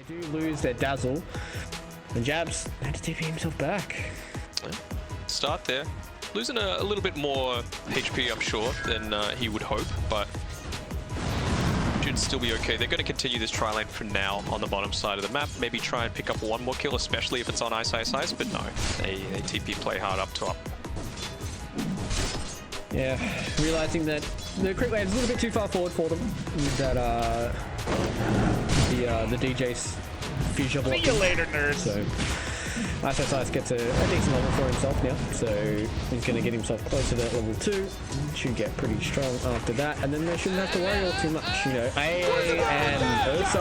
do lose their dazzle, and Jabs had to TP himself back. Start there. Losing a little bit more HP, I'm sure, than he would hope, but should still be okay. They're going to continue this tri lane for now on the bottom side of the map. Maybe try and pick up one more kill, especially if it's on ice, but no. They TP play hard up top. Yeah, realizing that the crit wave is a little bit too far forward for them. With that, the DJ's future block. See you later, nerds. So, Ice gets a decent level for himself now. So, he's going to get himself closer to that level 2. Should get pretty strong after that. And then they shouldn't have to worry all too much. You know, AA and Ursa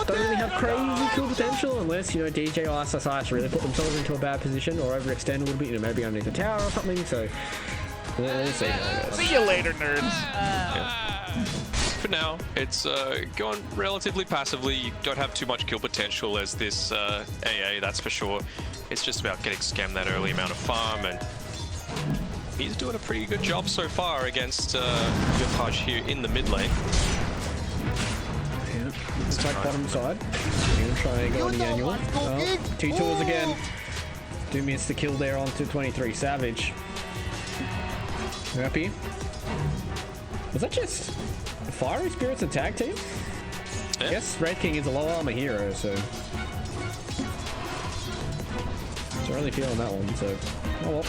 don't really have crazy kill potential unless, you know, DJ or Ice really put themselves into a bad position or overextend a little bit. You know, maybe underneath the tower or something. So, let's see how it goes. See you later, nerds. Yeah. For now, it's going relatively passively. You don't have too much kill potential as this AA, that's for sure. It's just about getting scammed that early amount of farm, and he's doing a pretty good job so far against Yopaj here in the mid lane. Yeah, let's take bottom side. He'll try and go on the annual. Two tours again. Do miss the kill there onto 23savage. Happy. Was that just Fiery Spirits and tag team? Yeah. I guess Red King is a low armor hero, so don't really feeling that one. So, oh well.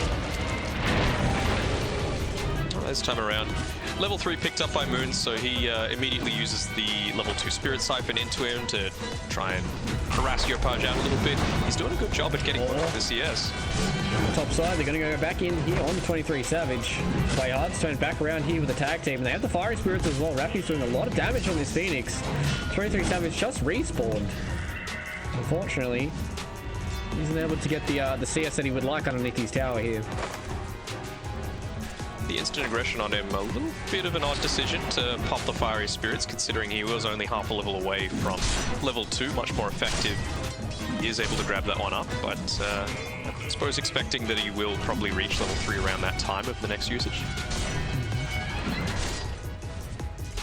Well, this time around, level 3 picked up by Moon, so he immediately uses the level 2 Spirit Siphon into him to try and harass Yopaj out a little bit. He's doing a good job at getting one off the CS. Top side, they're going to go back in here on the 23savage. Play hard, turn back around here with the tag team, and they have the Fiery Spirits as well. Rappy's doing a lot of damage on this Phoenix. 23savage just respawned. Unfortunately, he isn't able to get the CS that he would like underneath his tower here. The instant aggression on him, a little bit of an odd decision to pop the Fiery Spirits, considering he was only half a level away from level 2, much more effective. He is able to grab that one up, but I suppose expecting that he will probably reach level 3 around that time of the next usage.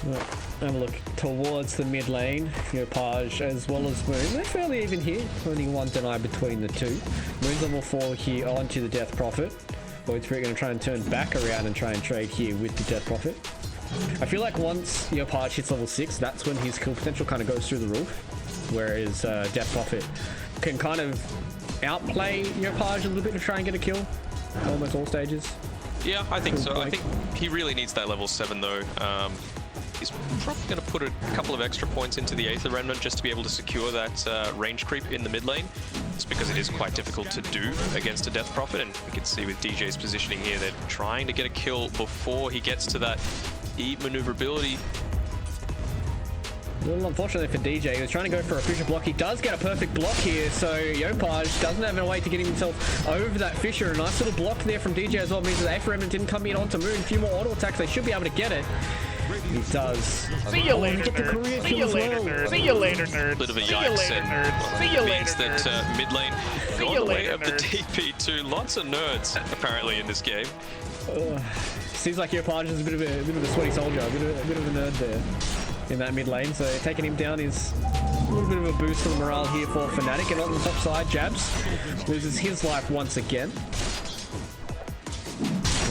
Well, have a look towards the mid lane. Yopaj as well as Moon. They're fairly even here. Only one deny between the two. Moon's level 4 here onto the Death Prophet. Void Spirit going to try and turn back around and try and trade here with the Death Prophet. I feel like once Yopaj hits level 6, that's when his kill potential kind of goes through the roof. Whereas Death Prophet can kind of outplay Yopaj a little bit to try and get a kill. Almost all stages. Yeah, I think so. I think he really needs that level 7 though. He's probably going to put a couple of extra points into the Aether Remnant just to be able to secure that range creep in the mid lane. It's because it is quite difficult to do against a Death Prophet, and we can see with DJ's positioning here, they're trying to get a kill before he gets to that E maneuverability. A little unfortunately for DJ, he was trying to go for a fissure block. He does get a perfect block here, so Yopaj doesn't have a way to get himself over that fissure. A nice little block there from DJ as well means that the Aether Remnant didn't come in onto Moon. A few more auto attacks, they should be able to get it. He does. See you later, nerds. See you later, nerds. See you later, nerds. Bit of a yikes, and See you means later, that mid lane going the way of the TP too. Lots of nerds apparently in this game. Seems like Yopaj is a bit of a sweaty soldier, a bit of a nerd there in that mid lane. So taking him down is a little bit of a boost for the morale here for Fnatic. And on the top side, Jabs loses his life once again. Or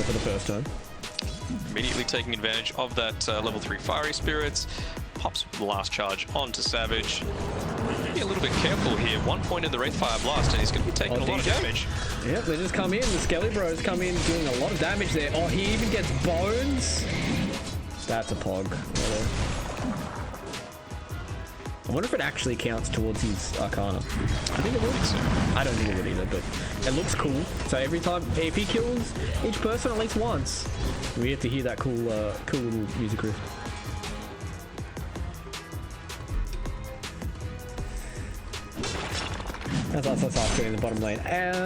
for the first time. Immediately taking advantage of that level 3 Fiery Spirits. Pops the last charge onto Savage. Be a little bit careful here. 1 point in the Wraith Fire Blast, and he's going to be taking a lot of damage. Yep, they just come in. The Skelly Bros come in doing a lot of damage there. Oh, he even gets bones. That's a pog. I wonder if it actually counts towards his Arcana. I think it would. I don't think it would either, but it looks cool. So every time, if he kills each person at least once, we get to hear that cool little music riff. That's us in the bottom lane.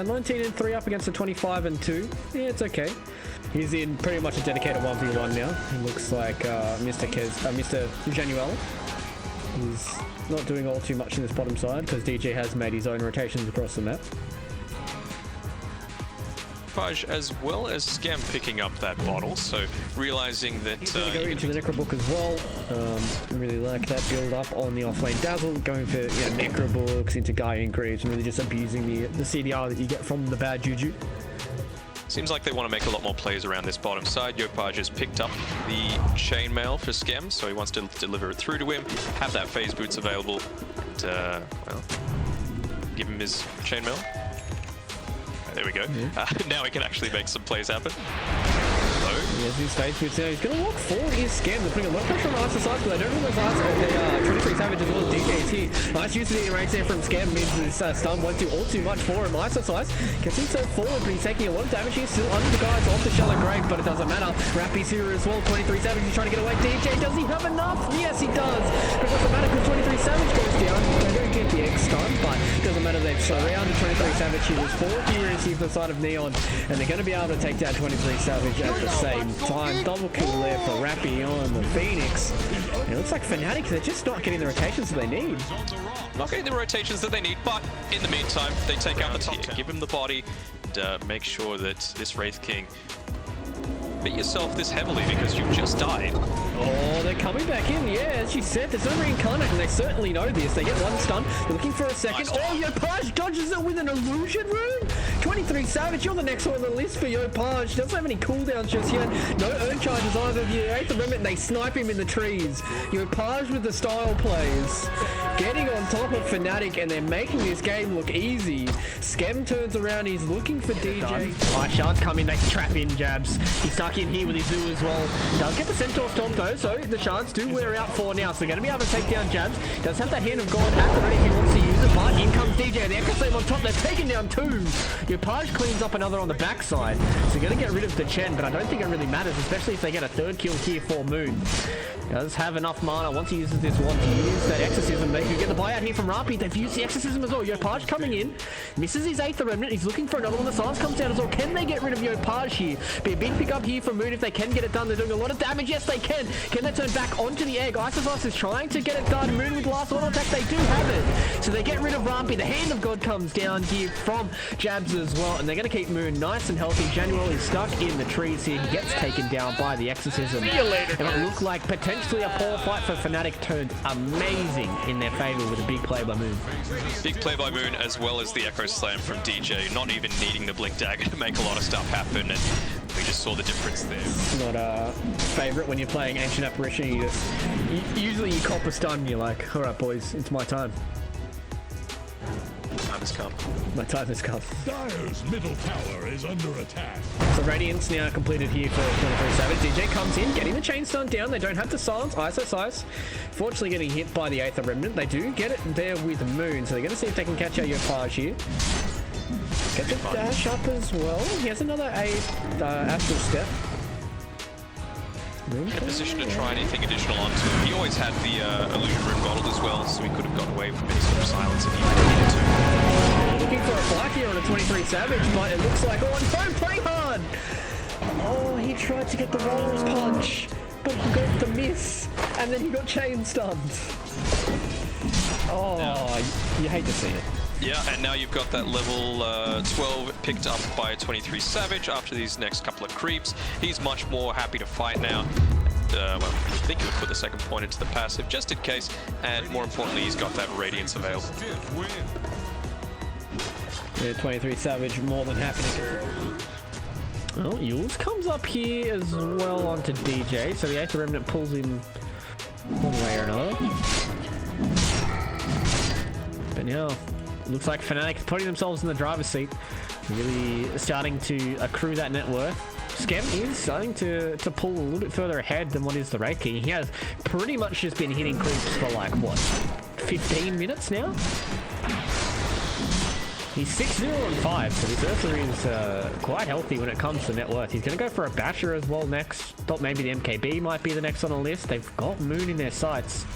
19 and 3 up against the 25 and 2. Yeah, it's okay. He's in pretty much a dedicated 1v1 now. He looks like Mr. Januel. He's not doing all too much in this bottom side because DJ has made his own rotations across the map. Yopaj as well as Scam picking up that bottle, so realizing that... He's going to go into the Necrobook as well. Really like that build up on the offlane Dazzle, going for Necrobooks into Guardian Greaves, and really just abusing the CDR that you get from the bad Juju. Seems like they want to make a lot more plays around this bottom side. Yopaj has picked up the chainmail for Scam, so he wants to deliver it through to him, have that phase boots available, and, well, give him his chainmail. There we go. Now he can actually make some plays happen. Yes, he's stage boots now. He's going to walk forward. He's Scam. They're putting a lot of pressure on Ice Size, but I don't realize Ice. They 23savage as well as DKxCK. Nice use of the range there from Scam. Means this stun won't do all too much for him. Ice Size gets himself forward, but he's taking a lot of damage. He's still under the guys off the shallow grave, but it doesn't matter. Rappy's here as well. 23savage is trying to get away. DJ, does he have enough? Yes, he does. But it doesn't matter because 23savage goes down. They don't get the X stun, but it doesn't matter. They've surrounded 23savage. He was 4 here is the side of Neon, and they're going to be able to take down 23savage at the same time. Double kill there for Rappy on the Phoenix. And it looks like Fnatic, they're just not getting the rotations that they need. Not getting the rotations that they need, but in the meantime, they take out the top, give him the body, and make sure that this Wraith King beat yourself this heavily because you've just died. Oh, they're coming back in. Yeah, as you said, there's no reincarnate, and they certainly know this. They get one stun. They're looking for a second. Nice. Oh, Yopaj dodges it with an illusion rune. 23savage, you're the next one on the list for Yopaj. Doesn't have any cooldowns just yet. No earn charges either. The Wraith Remnant, and they snipe him in the trees. Yopaj with the style plays. Getting on top of Fnatic, and they're making this game look easy. Scam turns around. He's looking for DJ. Ice shards come in. They trap in jabs. He's stuck in here with his zoo as well. Does get the Centaur Storm though, so the shards do wear out for now. So they're going to be able to take down jabs. Does have that Hand of God at the ready if he wants to use it, but in comes DJ. The Echo Flame on top. They're taking down 2. Yopaj cleans up another on the backside. So they're going to get rid of the Chen, but I don't think it really matters, especially if they get a 3rd kill here for Moon. Does have enough mana once he uses this one to use that Exorcism. They could get the buyout here from Rapi. They've used the Exorcism as well. Yopaj coming in, misses his 8th Remnant. He's looking for another one. The silence comes down as well. Can they get rid of Yopaj here? Be a big pick up here from Moon if they can get it done. They're doing a lot of damage. Yes, they can. Can they turn back onto the egg? Ice is trying to get it done. Moon with last auto attack. They do have it. So they get rid of Rampy. The Hand of God comes down here from Jabs as well. And they're going to keep Moon nice and healthy. Januel is stuck in the trees here. He gets taken down by the Exorcism. See you later, and it looked like potentially a poor fight for Fnatic turned amazing in their favor with a big play by Moon. Big play by Moon as well as the Echo Slam from DJ, not even needing the Blink Dagger to make a lot of stuff happen, and we just saw the difference there. It's not a favorite when you're playing Ancient Apparition. Usually you cop a stun and you're like, alright boys, it's my time. Time has come. My time has come. Dire's middle tower is under attack. So Radiant's now completed here for 23savage. DJ comes in, getting the chain stun down. They don't have the silence. Ice. Fortunately getting hit by the 8th Remnant. They do get it there with Moon, so they're going to see if they can catch out Yopaj here. Get the dash up as well. He has another Astral Step. In a position to try anything additional onto him. He always had the Illusion Rune bottled as well, so he could have got away with any sort of silence if he needed to. Looking for a flack here on a 23savage, but it looks like, oh, no, play hard! Oh, he tried to get the Roller's Punch, but he got the miss, and then he got chain stunned. Oh, you hate to see it. Yeah, and now you've got that level 12 picked up by 23savage after these next couple of creeps. He's much more happy to fight now. Well, I think he would put the 2nd point into the passive just in case, and more importantly, he's got that Radiance available. Yeah, 23savage more than happy to go. Well, Yules comes up here as well onto DJ, so the 8th Remnant pulls him one way or another. But now, looks like Fnatic putting themselves in the driver's seat, really starting to accrue that net worth. Scam is starting to pull a little bit further ahead than what is the Wraith King. He has pretty much just been hitting creeps for like, what, 15 minutes now? He's 6-0-5, so his Ursa is quite healthy when it comes to net worth. He's going to go for a Basher as well next. Thought maybe the MKB might be the next on the list. They've got Moon in their sights.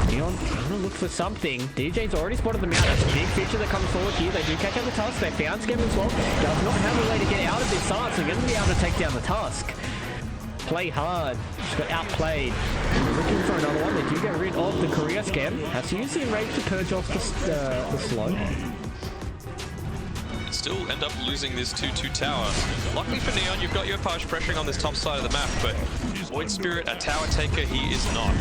Neon trying to look for something. DJ's already spotted them out. That's a big feature that comes forward here. They do catch up the Tusk. They found Scam as well. Does not have a way to get out of this side, so they're going to be able to take down the Tusk. Play hard. Just got outplayed. Looking for another one. They do get rid of the Korea Scam. Has to use the Enrage to purge off the slow. still end up losing this 2-2 tower. Luckily for Neon, you've got your Page pressuring on this top side of the map, but Void Spirit, a tower taker, he is not.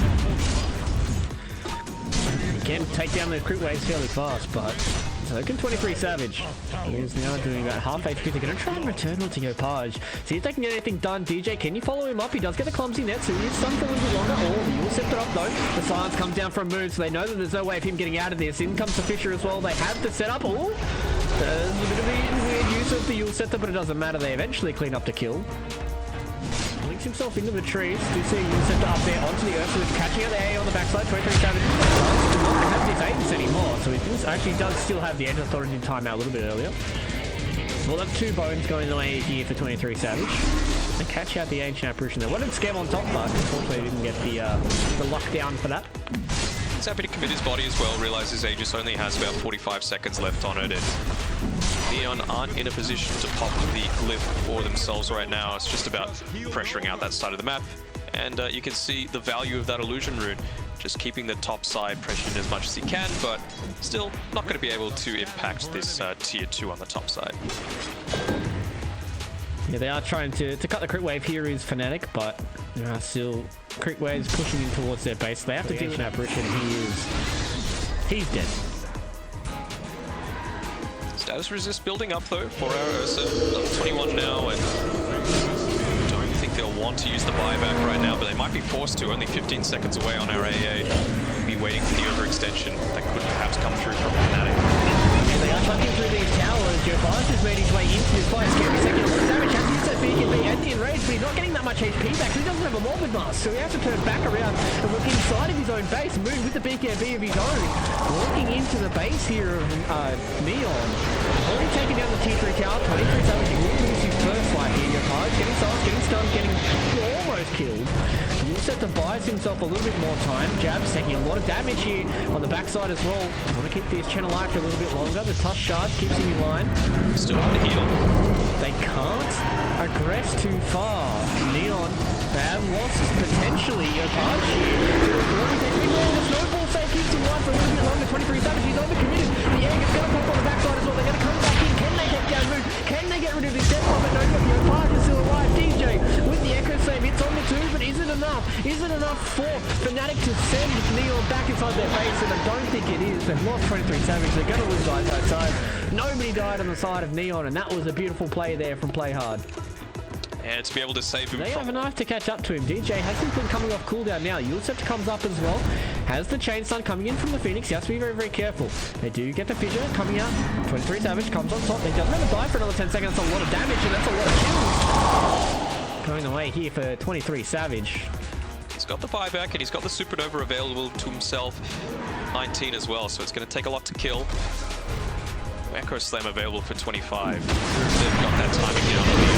He can take down the crit waves fairly fast, but so can 23savage. He is now doing about half HP. They're going to try and return onto Yo Page. See if they can get anything done. DJ, can you follow him up? He does get the clumsy net, so he is stunned for a little bit longer. Oh, he will set it up though. The silence comes down from Moon, so they know that there's no way of him getting out of this. In comes the Fisher as well. They have the setup. Oh, there's a bit of a weird use of the Yule setup, but it doesn't matter. They eventually clean up the kill. Links himself into the trees. Do see Yule setup up there onto the earth, so he's catching out the A on the backside. 23savage does not have this Aidance anymore, so he actually does still have the edge. I thought it did time out a little bit earlier. We'll have 2 bones going away here for 23savage. They catch out the Ancient Apparition there. What did Scam on top, but unfortunately didn't get the lockdown for that. He's happy to commit his body as well, realizes Aegis only has about 45 seconds left on it, and Neon aren't in a position to pop the glyph for themselves right now. It's just about pressuring out that side of the map, and you can see the value of that illusion rune. Just keeping the top side pressured as much as he can, but still not going to be able to impact this tier 2 on the top side. Yeah, they are trying to cut the crit wave. Here is Fnatic, but there are still crit waves pushing in towards their base. They have to deal with an apparition. He's dead. Status resist building up though for our Ursa. Level 21 now, and don't think they'll want to use the buyback right now, but they might be forced to. Only 15 seconds away on our AA. Be waiting for the overextension that could perhaps come through from Fnatic. And they are punching through these towers. Yo Page has made his way into this fight. Scary second. Savage has used that BKB anti-enrage, but he's not getting that much HP back. He doesn't have a Morbid Mask, so he has to turn back around and look inside of his own base. Move with the BKB of his own. Walking into the base here of Neon. Already taken down the T3 tower. 23savage, he will lose his first life here. Yo Page getting silenced, getting stunned, getting almost killed. Set to buys himself a little bit more time. Jab's taking a lot of damage here on the backside as well. Want to keep this channel alive for a little bit longer. The Tusk Shard keeps him in line. Still on the heal. They can't aggress too far. Neon, they have lost potentially Yo Page here. The snowball save keeps him alive for a little bit longer. 23savage, he's overcommitted. The egg is going to pop on the backside as well. They're going to come back in. Can they take down Moon? Can they get rid of this death bomb? No, Yo Page is still alive. DJ with the Echo save. It's on the 2, but is it enough? Is it enough for Fnatic to send Neon back inside their base? And I don't think it is. They've lost 23savage. They're going to lose outside. Nobody died on the side of Neon, and that was a beautiful play there from Play Hard. And to be able to save him They from... have a knife to catch up to him. DJ hasn't been coming off cooldown now. Yulcept comes up as well. Has the chain stun coming in from the Phoenix. He has to be very, very careful. They do get the fissure coming out. 23savage comes on top. He doesn't have a die for another 10 seconds. That's a lot of damage, and that's a lot of kills. Going away here for 23savage. He's got the buyback, and he's got the Supernova available to himself. 19 as well, so it's going to take a lot to kill. Echo Slam available for 25. They've got that timing down on the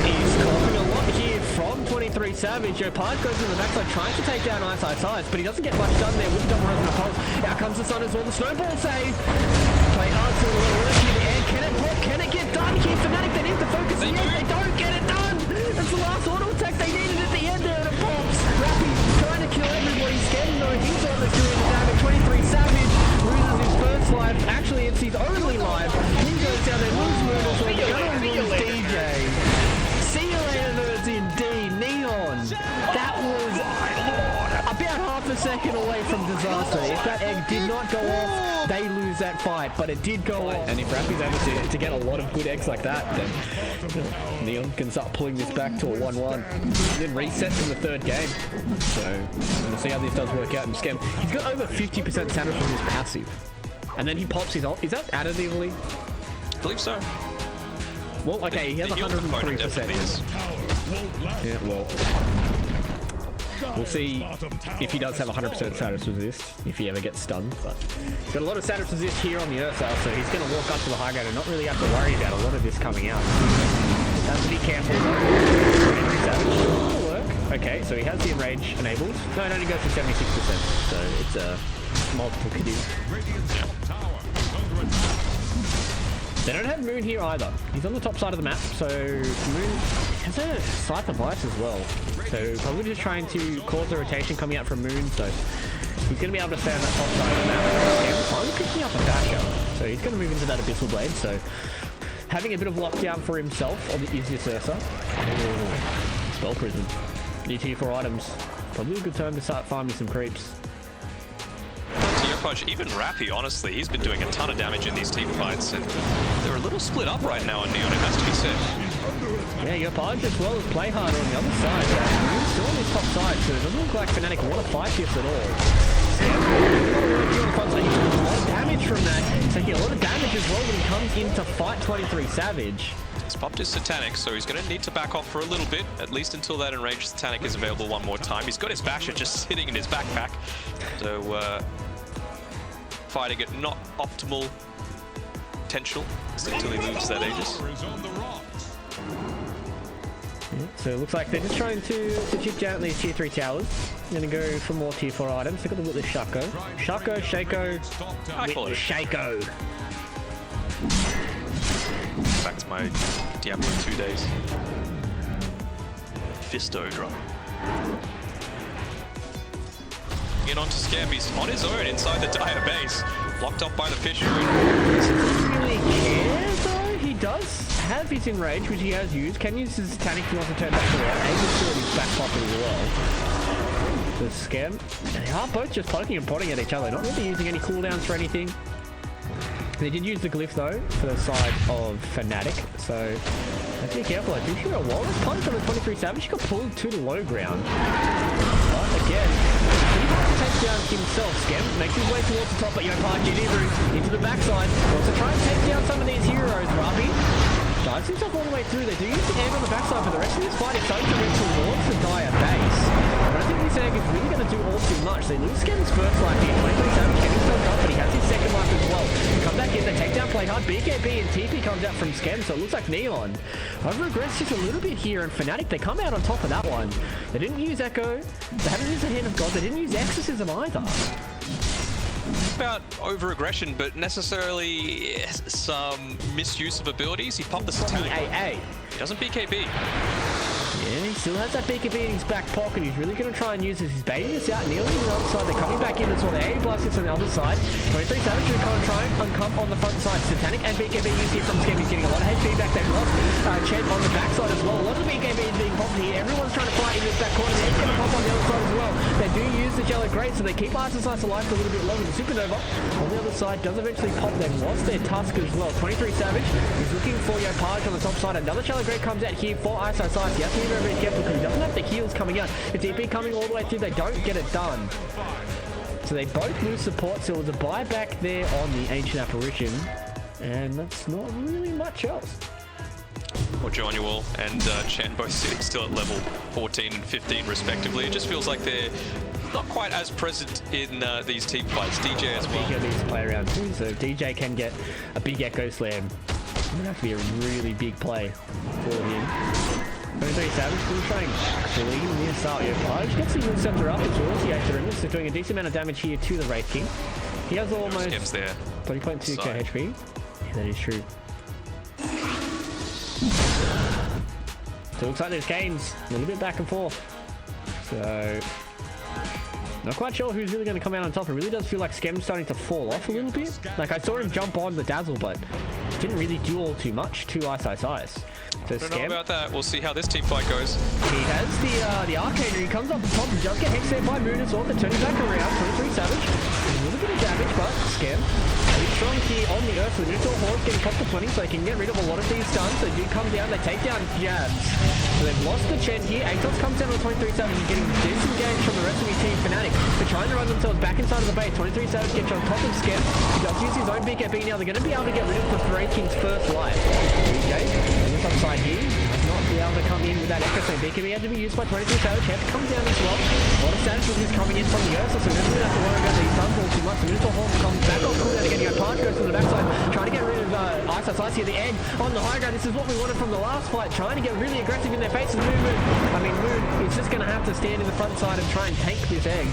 He's coughing a lot here from 23savage. Yo Page goes in the backside trying to take down Ice, but he doesn't get much done there with the double resonant pulse. Out comes the sun as well. The snowball save. Play hard to the work in the air. Can it block? Can it get done here? Fnatic, they need to focus in the end. They don't get it done. That's the last auto attack they needed at the end there, and it pops. Rappy trying to kill everybody. Scared though. He's almost doing the damage. 23savage loses his first life. Actually, it's his only life. He goes down there, loses Moon as well. They're gonna lose DJ. See you later, nerds, indeed. Neon. That was about half a second away from disaster. If that egg did not go off, they lose that fight, but it did go off. And if Rappy's able to get a lot of good eggs like that, then Neon can start pulling this back to a 1-1. Then reset in the third game. So we'll see how this does work out in Scam. He's got over 50% status from his passive. And then he pops his ult. Is that additively? I believe so. Well, okay, he has 103%. Yeah, well, we'll see if he does have 100% status resist, if he ever gets stunned. But he's got a lot of status resist here on the Ursa, so he's going to walk up to the high ground and not really have to worry about a lot of this coming out. Has to be careful. That'll work. Okay, so he has the enrage enabled. No, it only goes to 76%, so it's a multiplicative. They don't have Moon here either. He's on the top side of the map, so Moon has a slight device as well. So probably just trying to cause the rotation coming out from Moon, so he's going to be able to stay on that top side of the map. I'm picking up a dasher, so he's going to move into that Abyssal Blade, so having a bit of lockdown for himself on the easiest Ursa. Ooh, Spell Prison. New tier 4 items. Probably a good time to start farming some creeps. Even Rappy, honestly, he's been doing a ton of damage in these team fights, and they're a little split up right now on Neon, it has to be said. Yeah, your Podge as well as play harder on the other side. He's still on his top side, so it doesn't look like Fnatic want to fight this at all. He's doing a lot of damage from that. He's taking a lot of damage as well when he comes into fight 23savage. He's popped his Satanic, so he's going to need to back off for a little bit, at least until that enraged Satanic is available one more time. He's got his Basher just sitting in his backpack, so fighting at not optimal potential until he loses that Aegis. Yeah, so it looks like they're just trying to chip down these tier 3 towers. They're going to go for more tier 4 items. They've got the Shaco. Shaco, Shaco, Shaco. Back to my Diablo 2 days. Fisto drop. In onto Scam, he's on his own inside the Dire base, blocked off by the Fisher. Doesn't really care though. He does have his Enrage, which he has used. Can use his Tanic if he wants to turn back around. Able to in his back pocket as well. The Scam. And they are both just poking and potting at each other, not really using any cooldowns for anything. They did use the glyph though for the side of Fnatic, so have to be careful. I do hear a Walrus punch on the 23savage. He got pulled to the low ground. But again, he takes down himself. Scam makes his way towards the top, but Yopar into the backside. Wants to try and take down some of these heroes. Rapi dives himself all the way through. They do use the egg on the backside, but the rest of this fight is starting to move towards the Dire base. I don't think this egg is really going to do all too much. They lose Scam's first life here. 23savage getting himself up, but he has his second life as well. Come back in, they take down play hard. BKB and TP comes out from Scam, so it looks like Neon over-aggressed just a little bit here, and Fnatic, they come out on top of that one. They didn't use Echo, they haven't used the Hand of God, they didn't use Exorcism either. About over-aggression, but necessarily some misuse of abilities. He popped the Satanic. He doesn't BKB. Yeah, he still has that BKB in his back pocket. He's really going to try and use this. He's baiting this out. Neil's on the other side. They're coming back in. That's why the A blast is on the other side. 23savage going to try and uncump on the front side. Satanic and BKB used here from Scam. He's getting a lot of head feedback. They've lost Chen on the backside as well. A lot of the BKB is being popped here. Everyone's trying to fight in this back corner. They're going to pop on the other side as well. They do use the Jello Great, so they keep Ice alive for a little bit longer. The Supernova on the other side does eventually pop. They've lost their Tusk as well. 23savage is looking for Yopaj on the top side. Another Jello Great comes out here for Ice. You have to be very, very careful because he doesn't have the heals coming out. If DP coming all the way through, they don't get it done. So they both lose support, so it was a buyback there on the Ancient Apparition. And that's not really much else. Or Jonual and Chen both sitting still at level 14 and 15 respectively. It just feels like they're not quite as present in these team fights. DJ as well. DJ needs to play around too, so if DJ can get a big Echo Slam, it's going to have to be a really big play for him. 23savage will try and clean this out. Yopaj gets the Moon Scepter up towards the Aether, so doing a decent amount of damage here to the Wraith King. He has almost 3.2k HP. Yeah, that is true. So it looks like there's games a little bit back and forth. So not quite sure who's really going to come out on top. It really does feel like Scam's starting to fall off a little bit. Like I saw him jump on the Dazzle, but didn't really do all too much to Ice. So I don't know about that. We'll see how this team fight goes. He has the Arcane, he comes up the top and does get hexed there by Moon as well. They're turning back around. 23savage. A little bit of damage, but Scam pretty strong here on the Earth. So the neutral horse getting popped to 20, so they can get rid of a lot of these stuns. They do come down, they take down Jabs. So they've lost the Chen here. Atos comes down on 23savage. He's getting disengaged from the rest of his team. Fnatic, they're trying to run themselves back inside of the base. 23savage gets on top of Scam. He does use his own BKB now. They're going to be able to get rid of the Wraith King's first life. DJ, on the top side here, does not be able to come in with that Echo Slam. BKB had to be used by 23savage. Have to come down as well. A lot of status is coming in from the Ursa, so never have to worry about these stuns all too much. The Minotaur Horn comes back on cooldown again. Yopaj goes to the backside, trying to get rid of Ice here. The egg on the high ground. This is what we wanted from the last fight, trying to get really aggressive in their faces. Moon is just going to have to stand in the front side and try and take this egg.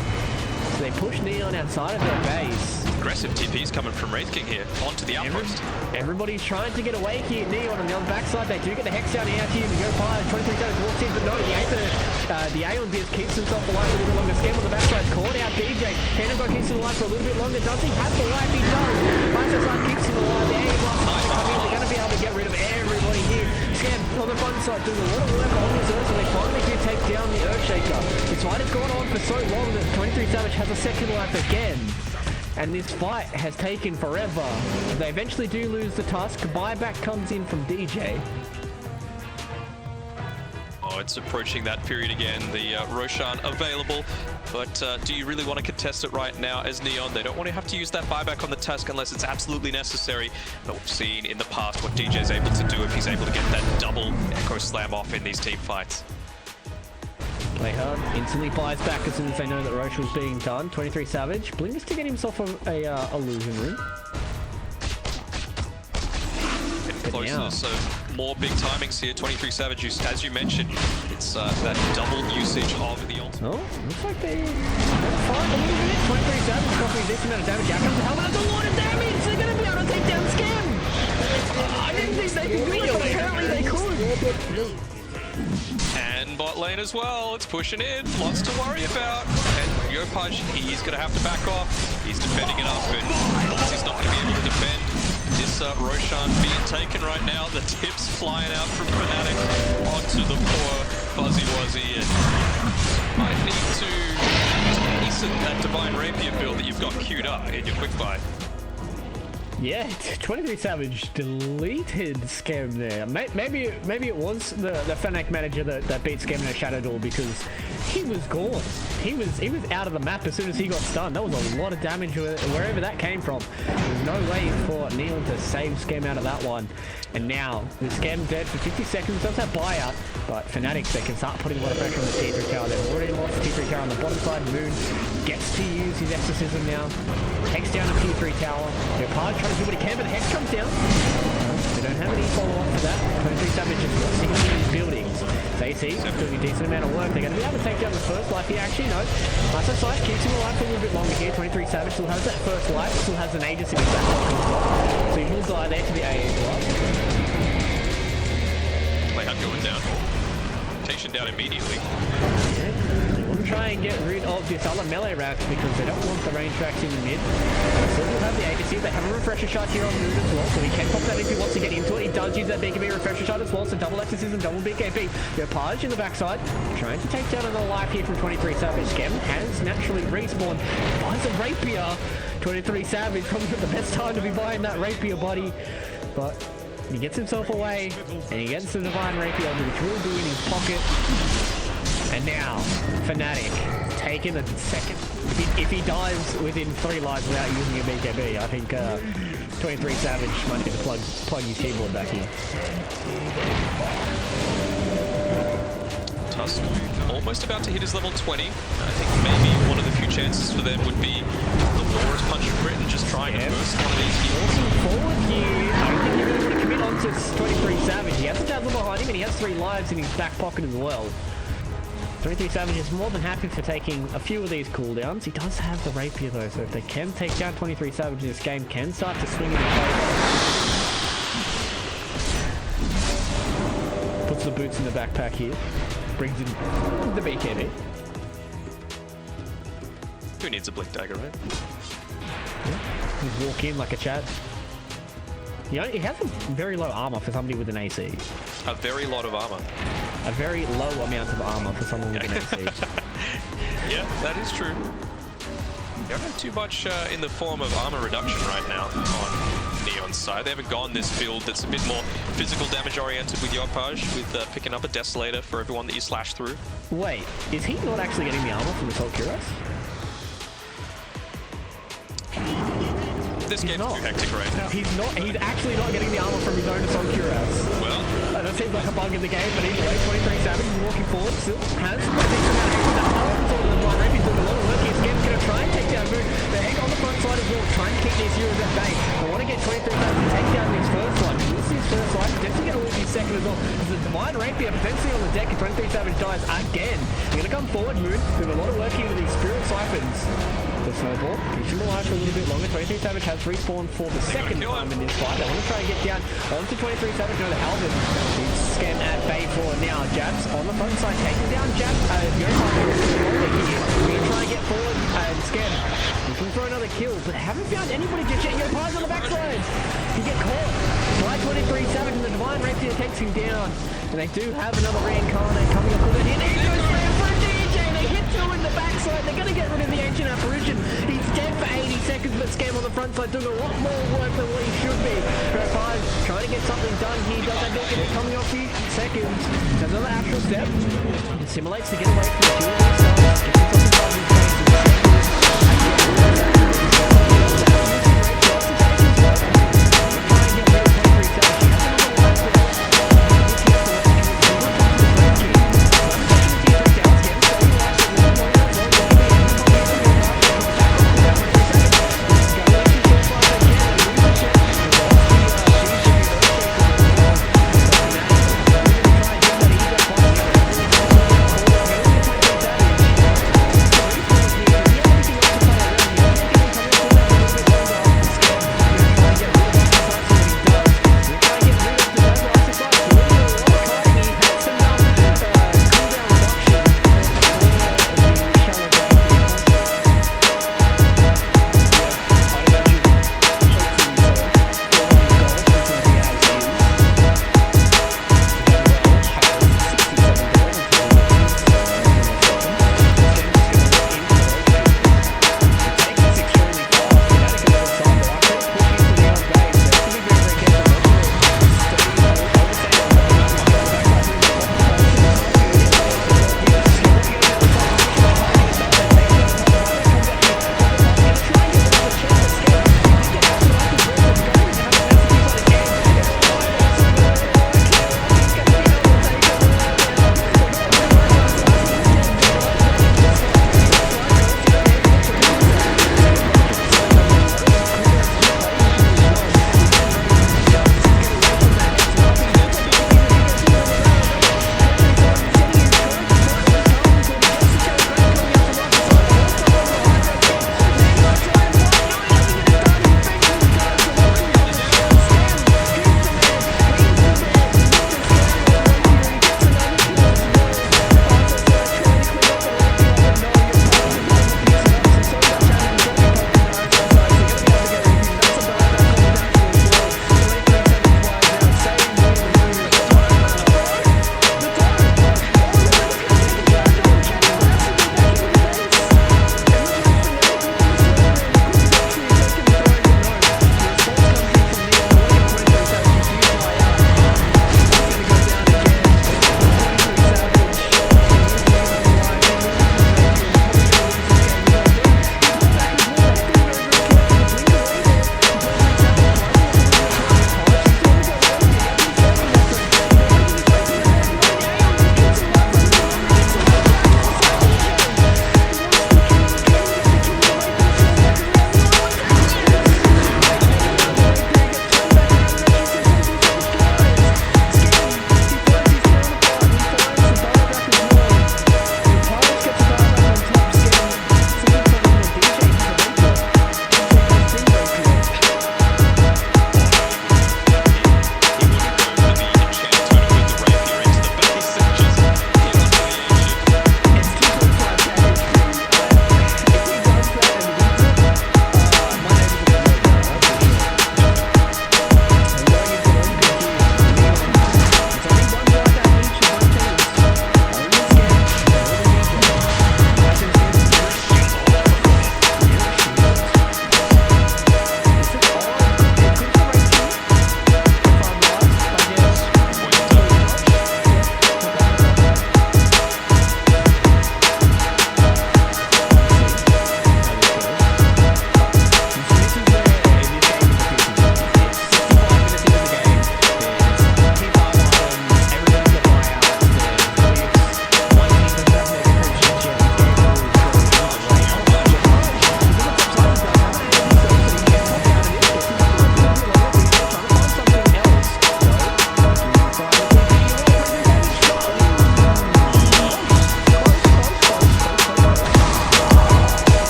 So they push Neon outside of their base. aggressive TPs coming from Wraith King here onto the outpost. Everybody's trying to get away here. Neon on the other backside, they do get the Hex down out here to go by. 23savage walks in, but no, the Aeon Beers keeps himself alive a little bit longer. Scam on the backside, caught out DJ. Danog keeps him alive for a little bit longer. Does he have the life? He does. Fastest keeps him alive. The Aeon Blast come in. They're going to be able to get rid of everybody here. Scam on the front side doing a lot of work on his Earth, and they finally do take down the Earthshaker. This fight has gone on for so long that 23savage has a second life again. And this fight has taken forever. They eventually do lose the tusk. Buyback comes in from DJ. Oh, it's approaching that period again. The Roshan available, but do you really want to contest it right now as Neon? They don't want to have to use that buyback on the tusk unless it's absolutely necessary. But we've seen in the past what DJ's able to do if he's able to get that double Echo Slam off in these team fights. Play hard, instantly buys back as soon as they know that Roche was being done. 23savage blinks to get himself a illusion room. Getting closer, so more big timings here. 23savage, as you mentioned, it's that double usage of the ult. Oh, looks like they fight a little bit. 23savage copying this amount of damage. Out comes the helmet. That's a lot of damage. They're going to be able to take down Scam. I didn't think they could do it, but apparently they could. And bot lane as well, it's pushing in, lots to worry about. And Yopaj, he's going to have to back off. He's defending it up, and he's not going to be able to defend this Roshan being taken right now. The tips flying out from Fnatic onto the poor Fuzzy Wuzzy, and might need to hasten that Divine Rapier build that you've got queued up in your quick buy. Yeah, 23savage deleted Scam there. Maybe it was the Fnatic manager that beat Scam in a Shadow Door, because he was gone. He was out of the map as soon as he got stunned. That was a lot of damage wherever that came from. There's no way for Neon to save Scam out of that one. And now, with Scam dead for 50 seconds, does have buyout, but Fnatic, they can start putting a lot of pressure on the T3 tower. They've already lost the T3 tower on the bottom side. Moon gets to use his Exorcism now. Hex down the T3 tower. They're hard trying to do what he can, but the Hex comes down. They don't have any follow-up for that. 23savage is forcing him in these buildings. AC doing a decent amount of work. They're going to be able to take down the first life here. Actually, no. Master Sight keeps him alive for a little bit longer here. 23savage still has that first life. Still has an Aegis in his back pocket as well. So he will die there to the AA block. Playhut going down. Rotation down immediately. Yeah. They want to try and get rid of this other melee rack because they don't want the range racks in the mid. They still will have the Aegis here. They have a refresher shot here on Moon as well, so he can pop that if he wants to get into it. He does use that BKB refresher shot as well, so double Exorcism, double BKB. Yopaj in the backside, trying to take down another life here from 23savage. Scam has naturally respawned. Buys a Rapier. 23savage, probably not the best time to be buying that Rapier, buddy. But he gets himself away, and he gets the Divine Rapier, which will be in his pocket. And now, Fnatic taking a second. If he dies within 3 lives without using a BKB, I think 23savage might need to plug his keyboard back in. Tusk almost about to hit his level 20. I think maybe one of the few chances for them would be the Walrus Punch Crit and just trying to burst one of these heals. Forward here, I don't think you're going to want to commit onto 23savage. He has a Dazzle behind him and he has 3 lives in his back pocket as well. 23savage is more than happy for taking a few of these cooldowns. He does have the Rapier though, so if they can take down 23savage, this game can start to swing in the face. Puts the boots in the backpack here. Brings in the BKB. Who needs a Blink Dagger, right? Yeah. Just walk in like a Chad. He has a very low armor for somebody with an AC. A very lot of armor. A very low amount of armor for someone with an AC. Yeah, that is true. You don't have too much in the form of armor reduction right now on Neon's side. They haven't gone this build that's a bit more physical damage oriented with Yopaj, with picking up a Desolator for everyone that you slash through. Wait, is he not actually getting the armor from the Assault Cuirass? This game's too hectic right now. He's actually not getting the armor from his own Assault Cuirass. Well, that seems like a bug in the game, but either way, 23savage is walking forward, still has a decent amount of action. The Blind Rapier is doing a lot of work here. Scam's going to try and take down Moon. They hang on the front side as well, trying to keep these heroes at bay. They want to get 23savage to take down his first one. This is his first life, definitely going to lose his second as well. There's a Divine Rapier potentially on the deck if 23savage dies again. They're going to come forward, Moon, doing a lot of work here with these Spirit Siphons. the snowball. He's still alive for a little bit longer. 23savage has respawned for the second time in this fight. They want to try and get down onto 23savage. No, the Halvin. He's scanned at bay for now. Jabs on the front side, taking down Jabs. We're trying to get forward and scan. Looking for another kill, but haven't found anybody just yet. Yopi's on the backside. He get caught by 23savage, and the Divine Wraith here takes him down. And they do have another reincarnate coming up with it. And he goes for a DJ. They hit two in the backside. They're going to get rid of the Ancient Apparition. He's dead for 80 seconds, but Scam on the front side doing a lot more work than what he should be. Yopi trying to get something done. He does have it coming off few seconds. Has another actual step. It simulates to get away from the two of themselves.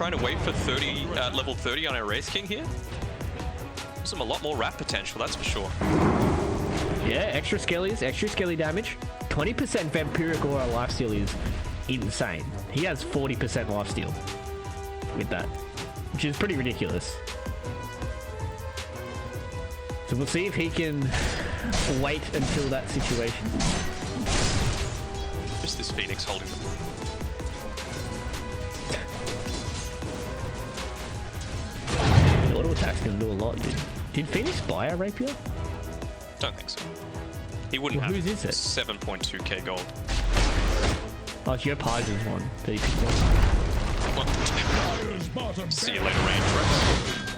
trying to wait for level 30 on our Wraith King here. Gives him a lot more wrap potential, that's for sure. Yeah, extra skelly damage. 20% Vampiric Aura lifesteal is insane. He has 40% lifesteal with that, which is pretty ridiculous. So we'll see if he can wait until that situation. Just this Phoenix holding them. The auto attack's gonna do a lot, dude. Did Phoenix buy a rapier? Don't think so. He wouldn't have whose is it? 7.2k gold. Oh, it's your Pai's one that he picked up. Well, see you later, range, right?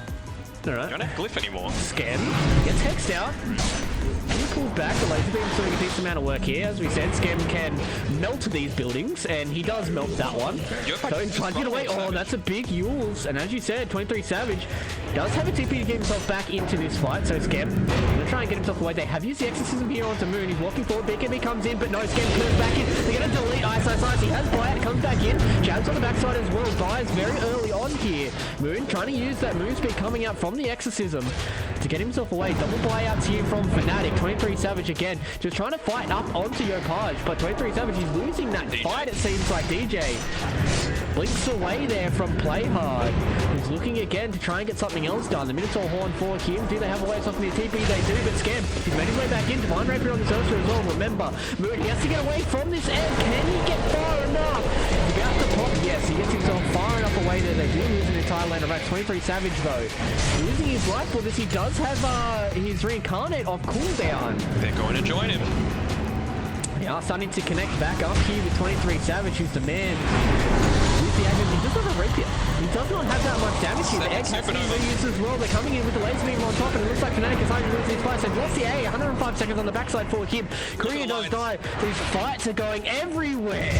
Alright. Don't have glyph anymore. Scam gets hexed out. He pulls back. The laser beam's doing a decent amount of work here. As we said, Scam can melt these buildings, and he does melt that one. So he's trying to get away. Oh, that's a big Yules. And as you said, 23savage does have a TP to get himself back into this fight. So Scam gonna try and get himself away. They have used the exorcism here onto Moon. He's walking forward. BKB comes in, but no, Scam turns back in. They're gonna delete Ice. He has buyout, comes back in. Jabs on the backside as well. Dies very early on here. Moon trying to use that move speed coming out from the exorcism to get himself away. Double buyouts here from Fnatic. 23savage again, just trying to fight up onto Yopaj, but 23savage is losing that fight, it seems like. DJ blinks away there from Play Hard. He's looking again to try and get something else done. The Minotaur Horn for him. Do they have a way of stopping the TP? They do, but Scam, he's made his way back in. Divine Rapier on this Ursa as well. Remember, Moon, he has to get away from this end. Can he get far enough? He's about to pop. Yes, he gets himself far enough away there. They do lose an entire lane of 23savage though. Losing his life for this, he does have his reincarnate off cooldown. They're going to join him. They are starting to connect back up here with 23savage, who's the man with the aggro. He does not have a rapier. He does not have that much damage here. The egg has to be reused as well. They're coming in with the laser beam on top, and it looks like Fnatic is starting to lose these fights. They've lost the A. 105 seconds on the backside for him. Korea does die. These fights are going everywhere.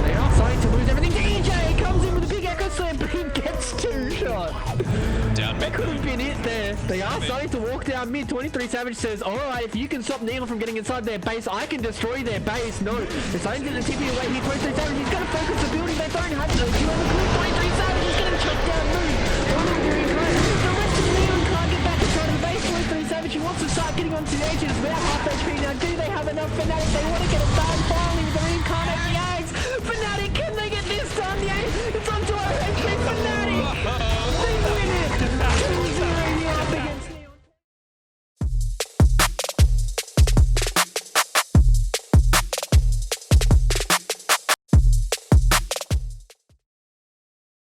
They are starting to lose everything. DJ comes in with a big echo slam, but he gets two shots. Down mid. That could have been it there. They are starting to walk down mid. 23savage says, alright, if you can stop Neil from getting inside their base, I can destroy their base. No, they're starting to get the TP away here. 23savage, he's going to focus the building. They don't have to. 23savage is going to chuck down Moon. The rest of Neon can't get back inside of the base. 23savage, he wants to start getting onto the edges without half HP. Now, do they have enough Fnatic? They want